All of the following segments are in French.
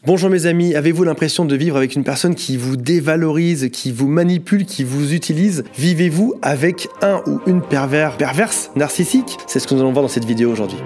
Bonjour mes amis, avez-vous l'impression de vivre avec une personne qui vous dévalorise, qui vous manipule, qui vous utilise? Vivez-vous avec un ou une perverse narcissique? C'est ce que nous allons voir dans cette vidéo aujourd'hui.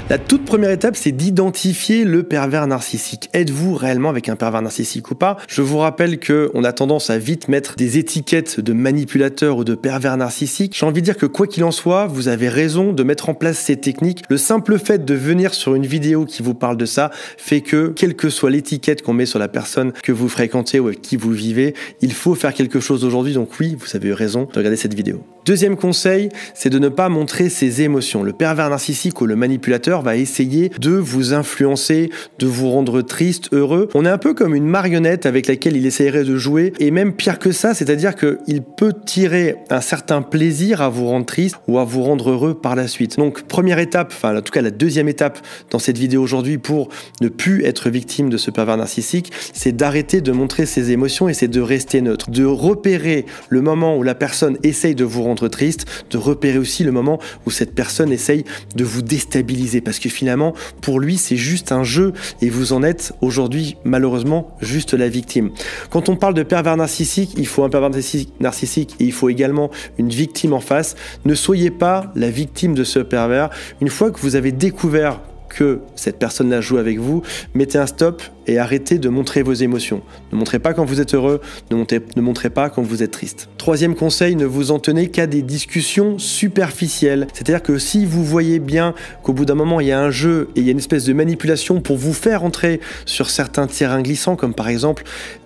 La toute première étape, c'est d'identifier le pervers narcissique. Êtes-vous réellement avec un pervers narcissique ou pas? Je vous rappelle qu'on a tendance à vite mettre des étiquettes de manipulateur ou de pervers narcissique. J'ai envie de dire que quoi qu'il en soit, vous avez raison de mettre en place ces techniques. Le simple fait de venir sur une vidéo qui vous parle de ça fait que, quelle que soit l'étiquette qu'on met sur la personne que vous fréquentez ou avec qui vous vivez, il faut faire quelque chose aujourd'hui. Donc oui, vous avez eu raison de regarder cette vidéo. Deuxième conseil, c'est de ne pas montrer ses émotions. Le pervers narcissique ou le manipulateur va essayer de vous influencer, de vous rendre triste, heureux. On est un peu comme une marionnette avec laquelle il essayerait de jouer. Et même pire que ça, c'est-à-dire qu'il peut tirer un certain plaisir à vous rendre triste ou à vous rendre heureux par la suite. Donc première étape, enfin en tout cas la deuxième étape dans cette vidéo aujourd'hui pour ne plus être victime de ce pervers narcissique, c'est d'arrêter de montrer ses émotions et c'est de rester neutre. De repérer le moment où la personne essaye de vous rendre triste, de repérer aussi le moment où cette personne essaye de vous déstabiliser parce que finalement pour lui c'est juste un jeu et vous en êtes aujourd'hui malheureusement juste la victime. Quand on parle de pervers narcissique, il faut un pervers narcissique et il faut également une victime en face. Ne soyez pas la victime de ce pervers. Une fois que vous avez découvert que cette personne-là joue avec vous, mettez un stop et arrêtez de montrer vos émotions. Ne montrez pas quand vous êtes heureux, ne montrez pas quand vous êtes triste. Troisième conseil, ne vous en tenez qu'à des discussions superficielles. C'est-à-dire que si vous voyez bien qu'au bout d'un moment, il y a un jeu et il y a une espèce de manipulation pour vous faire entrer sur certains terrains glissants, comme par exemple,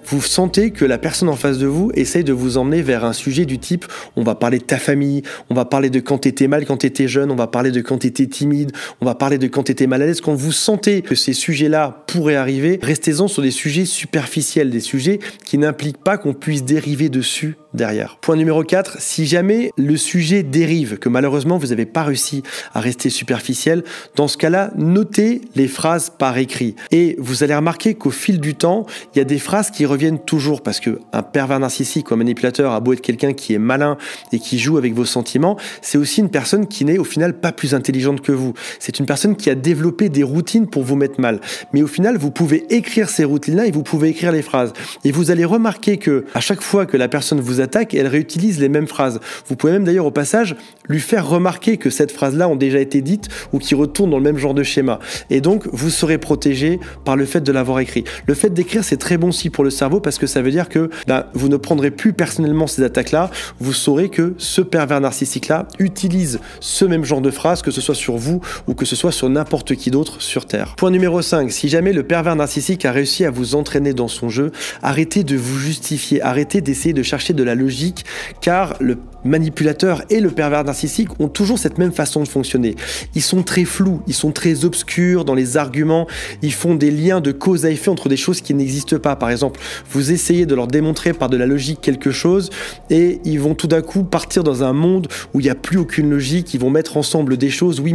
vous sentez que la personne en face de vous essaye de vous emmener vers un sujet du type on va parler de ta famille, on va parler de quand t'étais mal, quand t'étais jeune, on va parler de quand t'étais timide, on va parler de quand t'étais mal à l'aise. Quand vous sentez que ces sujets-là pourraient arriver, restez-en sur des sujets superficiels, des sujets qui n'impliquent pas qu'on puisse dériver dessus derrière. Point numéro 4, si jamais le sujet dérive, que malheureusement vous n'avez pas réussi à rester superficiel, dans ce cas-là, notez les phrases par écrit. Et vous allez remarquer qu'au fil du temps, il y a des phrases qui reviennent toujours parce qu'un pervers narcissique ou un manipulateur a beau être quelqu'un qui est malin et qui joue avec vos sentiments, c'est aussi une personne qui n'est au final pas plus intelligente que vous. C'est une personne qui a développé des routines pour vous mettre mal. Mais au final, vous pouvez écrire ces routines-là et vous pouvez écrire les phrases. Et vous allez remarquer que à chaque fois que la personne vous attaque, elle réutilise les mêmes phrases. Vous pouvez même d'ailleurs au passage lui faire remarquer que cette phrase-là ont déjà été dites ou qui retournent dans le même genre de schéma. Et donc, vous serez protégé par le fait de l'avoir écrit. Le fait d'écrire, c'est très bon aussi pour le cerveau parce que ça veut dire que vous ne prendrez plus personnellement ces attaques-là. Vous saurez que ce pervers narcissique-là utilise ce même genre de phrase, que ce soit sur vous ou que ce soit sur n'importe qui d'autre sur Terre. Point numéro 5, si jamais le pervers narcissique a réussi à vous entraîner dans son jeu, arrêtez de vous justifier, arrêtez d'essayer de chercher de la logique, car le manipulateur et le pervers narcissique ont toujours cette même façon de fonctionner. Ils sont très flous, ils sont très obscurs dans les arguments, ils font des liens de cause à effet entre des choses qui n'existent pas. Par exemple, vous essayez de leur démontrer par de la logique quelque chose et ils vont tout d'un coup partir dans un monde où il n'y a plus aucune logique, ils vont mettre ensemble des choses. Oui,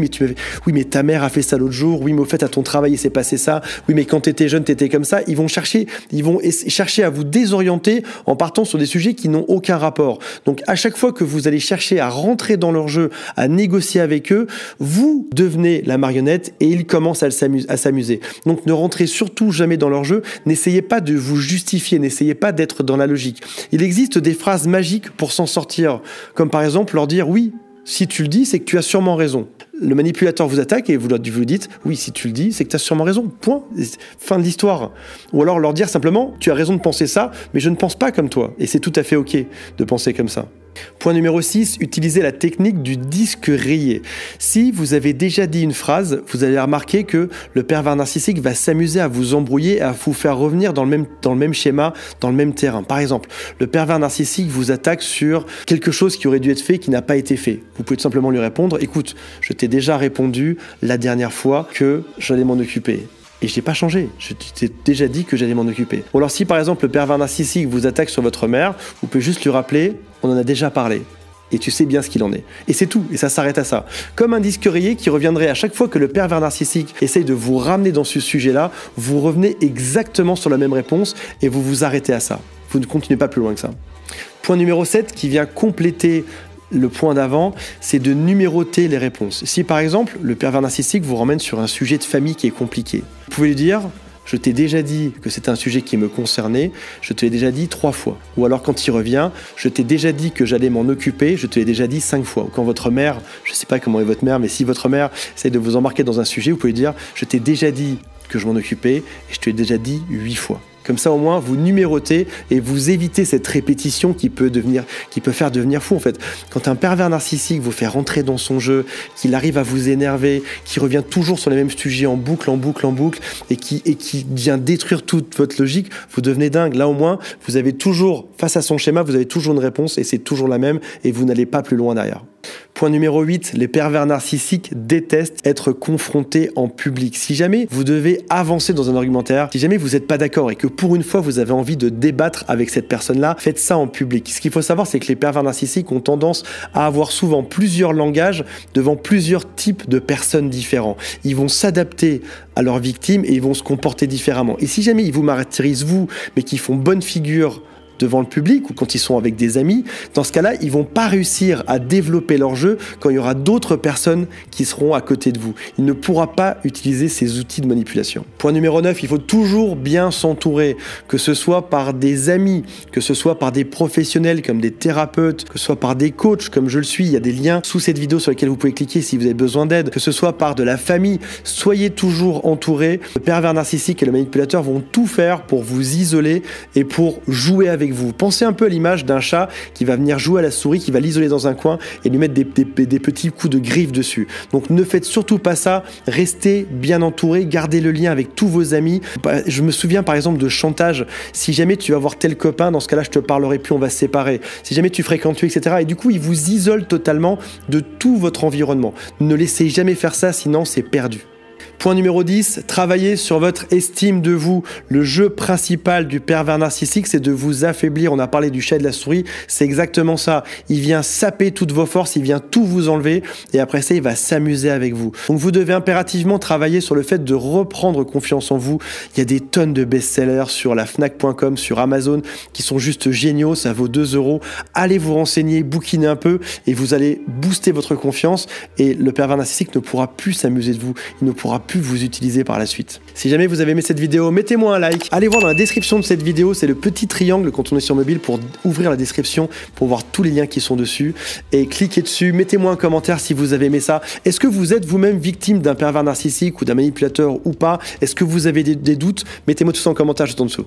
mais ta mère a fait ça l'autre jour, oui, mais au fait, à ton travail, il s'est passé ça, oui, mais quand tu étais jeune, tu étais comme ça. Ils vont chercher à vous désorienter en partant sur des sujets qui n'ont aucun rapport. Donc, à chaque fois que vous allez chercher à rentrer dans leur jeu, à négocier avec eux, vous devenez la marionnette et ils commencent à s'amuser. Donc, ne rentrez surtout jamais dans leur jeu, n'essayez pas de vous justifier, n'essayez pas d'être dans la logique. Il existe des phrases magiques pour s'en sortir, comme par exemple leur dire « oui, si tu le dis, c'est que tu as sûrement raison ». Le manipulateur vous attaque et vous dites « oui, si tu le dis, c'est que tu as sûrement raison, point, fin de l'histoire ». Ou alors leur dire simplement « tu as raison de penser ça, mais je ne pense pas comme toi ». Et c'est tout à fait ok de penser comme ça. Point numéro 6, utilisez la technique du disque rayé. Si vous avez déjà dit une phrase, vous allez remarquer que le pervers narcissique va s'amuser à vous embrouiller, à vous faire revenir dans le même schéma, dans le même terrain. Par exemple, le pervers narcissique vous attaque sur quelque chose qui aurait dû être fait, qui n'a pas été fait. Vous pouvez tout simplement lui répondre « écoute, je t'ai déjà répondu la dernière fois que j'allais m'en occuper. » Et je n'ai pas changé, je t'ai déjà dit que j'allais m'en occuper. Ou alors si par exemple le pervers narcissique vous attaque sur votre mère, vous pouvez juste lui rappeler, on en a déjà parlé. Et tu sais bien ce qu'il en est. Et c'est tout, et ça s'arrête à ça. Comme un disque rayé qui reviendrait à chaque fois que le pervers narcissique essaye de vous ramener dans ce sujet-là, vous revenez exactement sur la même réponse et vous vous arrêtez à ça. Vous ne continuez pas plus loin que ça. Point numéro 7 qui vient compléter le point d'avant, c'est de numéroter les réponses. Si par exemple, le pervers narcissique vous ramène sur un sujet de famille qui est compliqué, vous pouvez lui dire: je t'ai déjà dit que c'était un sujet qui me concernait, je te l'ai déjà dit 3 fois. Ou alors quand il revient, je t'ai déjà dit que j'allais m'en occuper, je te l'ai déjà dit 5 fois. Ou quand votre mère, je ne sais pas comment est votre mère, mais si votre mère essaie de vous embarquer dans un sujet, vous pouvez dire: je t'ai déjà dit que je m'en occupais et je te l'ai déjà dit 8 fois. Comme ça, au moins, vous numérotez et vous évitez cette répétition qui peut faire devenir fou, en fait. Quand un pervers narcissique vous fait rentrer dans son jeu, qu'il arrive à vous énerver, qui revient toujours sur les mêmes sujets en boucle, et qui vient détruire toute votre logique, vous devenez dingue. Là, au moins, vous avez toujours, face à son schéma, vous avez toujours une réponse et c'est toujours la même et vous n'allez pas plus loin derrière. Point numéro 8, les pervers narcissiques détestent être confrontés en public. Si jamais vous devez avancer dans un argumentaire, si jamais vous n'êtes pas d'accord et que pour une fois vous avez envie de débattre avec cette personne-là, faites ça en public. Ce qu'il faut savoir, c'est que les pervers narcissiques ont tendance à avoir souvent plusieurs langages devant plusieurs types de personnes différents. Ils vont s'adapter à leurs victimes et ils vont se comporter différemment. Et si jamais ils vous martyrisent vous, mais qu'ils font bonne figure devant le public ou quand ils sont avec des amis, dans ce cas-là, ils vont pas réussir à développer leur jeu quand il y aura d'autres personnes qui seront à côté de vous. Il ne pourra pas utiliser ces outils de manipulation. Point numéro 9, il faut toujours bien s'entourer, que ce soit par des amis, que ce soit par des professionnels comme des thérapeutes, que ce soit par des coachs comme je le suis. Il y a des liens sous cette vidéo sur lesquels vous pouvez cliquer si vous avez besoin d'aide, que ce soit par de la famille. Soyez toujours entourés. Le pervers narcissique et le manipulateur vont tout faire pour vous isoler et pour jouer avec vous. Pensez un peu à l'image d'un chat qui va venir jouer à la souris, qui va l'isoler dans un coin et lui mettre des petits coups de griffe dessus. Donc ne faites surtout pas ça, restez bien entouré, gardez le lien avec tous vos amis. Je me souviens par exemple de chantage: si jamais tu vas voir tel copain, dans ce cas-là je te parlerai plus, on va se séparer. Si jamais tu fréquentes lui, etc. Et du coup il vous isole totalement de tout votre environnement. Ne laissez jamais faire ça, sinon c'est perdu. Point numéro 10, travaillez sur votre estime de vous. Le jeu principal du pervers narcissique, c'est de vous affaiblir. On a parlé du chat et de la souris, c'est exactement ça. Il vient saper toutes vos forces, il vient tout vous enlever et après ça, il va s'amuser avec vous. Donc vous devez impérativement travailler sur le fait de reprendre confiance en vous. Il y a des tonnes de best-sellers sur la Fnac.com, sur Amazon qui sont juste géniaux, ça vaut 2 €. Allez vous renseigner, bouquinez un peu et vous allez booster votre confiance et le pervers narcissique ne pourra plus s'amuser de vous. Il ne pourra plus vous utiliser par la suite. Si jamais vous avez aimé cette vidéo, mettez-moi un like. Allez voir dans la description de cette vidéo, c'est le petit triangle quand on est sur mobile pour ouvrir la description, pour voir tous les liens qui sont dessus. Et cliquez dessus, mettez-moi un commentaire si vous avez aimé ça. Est-ce que vous êtes vous-même victime d'un pervers narcissique ou d'un manipulateur ou pas? Est-ce que vous avez des doutes? Mettez-moi tout ça en commentaire juste en dessous.